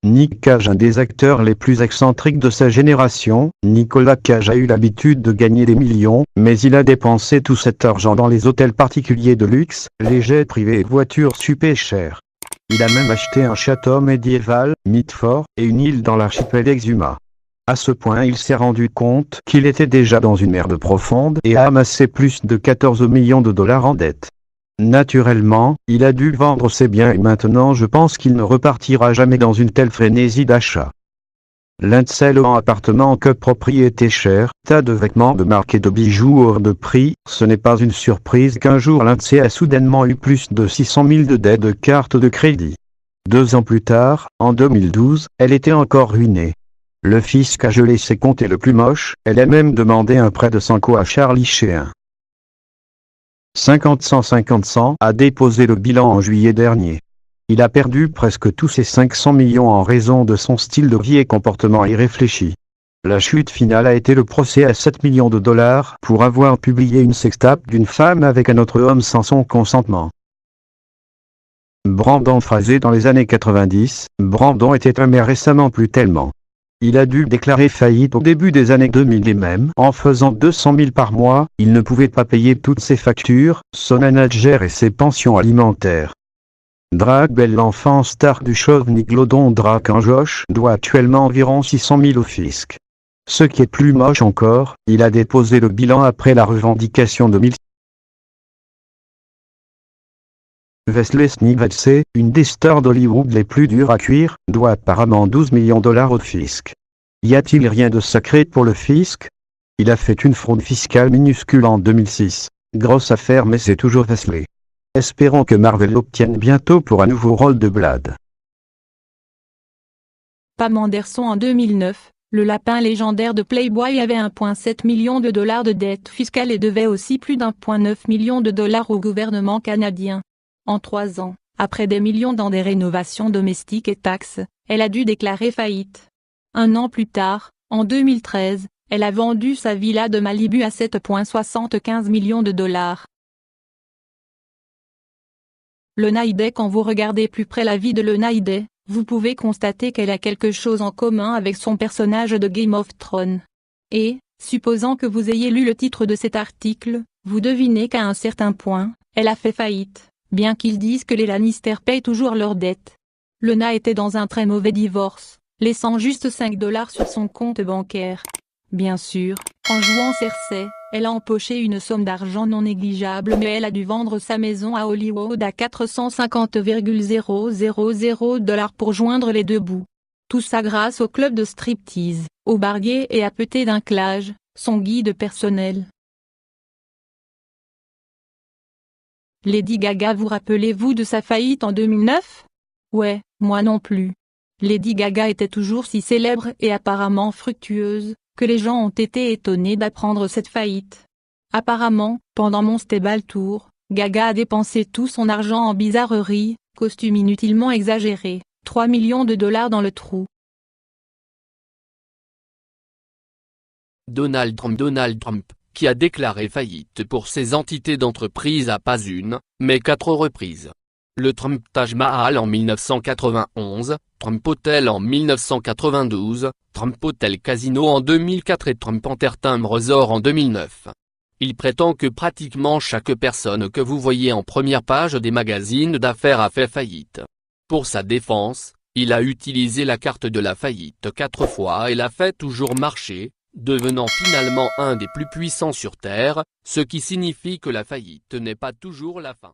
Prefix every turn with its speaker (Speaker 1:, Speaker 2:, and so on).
Speaker 1: Nick Cage, un des acteurs les plus excentriques de sa génération. Nicolas Cage a eu l'habitude de gagner des millions, mais il a dépensé tout cet argent dans les hôtels particuliers de luxe, les jets privés et voitures super chères. Il a même acheté un château médiéval, Mitford, et une île dans l'archipel Exuma. À ce point, il s'est rendu compte qu'il était déjà dans une merde profonde et a amassé plus de 14 millions de dollars en dette. Naturellement, il a dû vendre ses biens et maintenant je pense qu'il ne repartira jamais dans une telle frénésie d'achat. L'excellent appartement que propriété chère, tas de vêtements de marque et de bijoux hors de prix, ce n'est pas une surprise qu'un jour Lindsay a soudainement eu plus de 600 000 de dettes de carte de crédit. 2 ans plus tard, en 2012, elle était encore ruinée. Le fisc a gelé ses comptes et le plus moche, elle a même demandé un prêt de 100 à Charlie Sheen. 50-150 a déposé le bilan en juillet dernier. Il a perdu presque tous ses 500 millions en raison de son style de vie et comportement irréfléchi. La chute finale a été le procès à 7 millions de dollars pour avoir publié une sextape d'une femme avec un autre homme sans son consentement. Brandon Fraser. Dans les années 90, Brandon était un mais récemment plus tellement. Il a dû déclarer faillite au début des années 2000 et même en faisant 200 000 par mois, il ne pouvait pas payer toutes ses factures, son manager et ses pensions alimentaires. Drake Bell, l'enfant star du show Nickelodeon Drake en Josh, doit actuellement environ 600 000 au fisc. Ce qui est plus moche encore, il a déposé le bilan après la revendication de 1000. Wesley Snipes, une des stars d'Hollywood les plus dures à cuire, doit apparemment 12 millions de dollars au fisc. Y a-t-il rien de sacré pour le fisc? Il a fait une fraude fiscale minuscule en 2006. Grosse affaire, mais c'est toujours Wesley. Espérons que Marvel l'obtienne bientôt pour un nouveau rôle de Blade.
Speaker 2: Pam Anderson. En 2009, le lapin légendaire de Playboy avait 1,7 million de dollars de dette fiscale et devait aussi plus d'1,9 million de dollars au gouvernement canadien. En 3 ans, après des millions dans des rénovations domestiques et taxes, elle a dû déclarer faillite. 1 an plus tard, en 2013, elle a vendu sa villa de Malibu à 7,75 millions de dollars. Lena Headey. Quand vous regardez plus près la vie de Lena Headey, vous pouvez constater qu'elle a quelque chose en commun avec son personnage de Game of Thrones. Et, supposant que vous ayez lu le titre de cet article, vous devinez qu'à un certain point, elle a fait faillite. Bien qu'ils disent que les Lannister payent toujours leurs dettes. Lena était dans un très mauvais divorce, laissant juste 5 dollars sur son compte bancaire. Bien sûr, en jouant Cersei, elle a empoché une somme d'argent non négligeable, mais elle a dû vendre sa maison à Hollywood à 450,000 dollars pour joindre les deux bouts. Tout ça grâce au club de striptease, au barguet et à Petit Dinklage, son guide personnel. Lady Gaga. Vous rappelez-vous de sa faillite en 2009? Ouais, moi non plus. Lady Gaga était toujours si célèbre et apparemment fructueuse, que les gens ont été étonnés d'apprendre cette faillite. Apparemment, pendant Monster Ball Tour, Gaga a dépensé tout son argent en bizarreries, costumes inutilement exagérés, 3 millions de dollars dans le trou.
Speaker 3: Donald Trump, qui a déclaré faillite pour ses entités d'entreprise à pas une, mais 4 reprises. Le Trump Taj Mahal en 1991, Trump Hotel en 1992, Trump Hotel Casino en 2004 et Trump Entertainment Resort en 2009. Il prétend que pratiquement chaque personne que vous voyez en première page des magazines d'affaires a fait faillite. Pour sa défense, il a utilisé la carte de la faillite 4 fois et l'a fait toujours marcher, devenant finalement un des plus puissants sur Terre, ce qui signifie que la faillite n'est pas toujours la fin.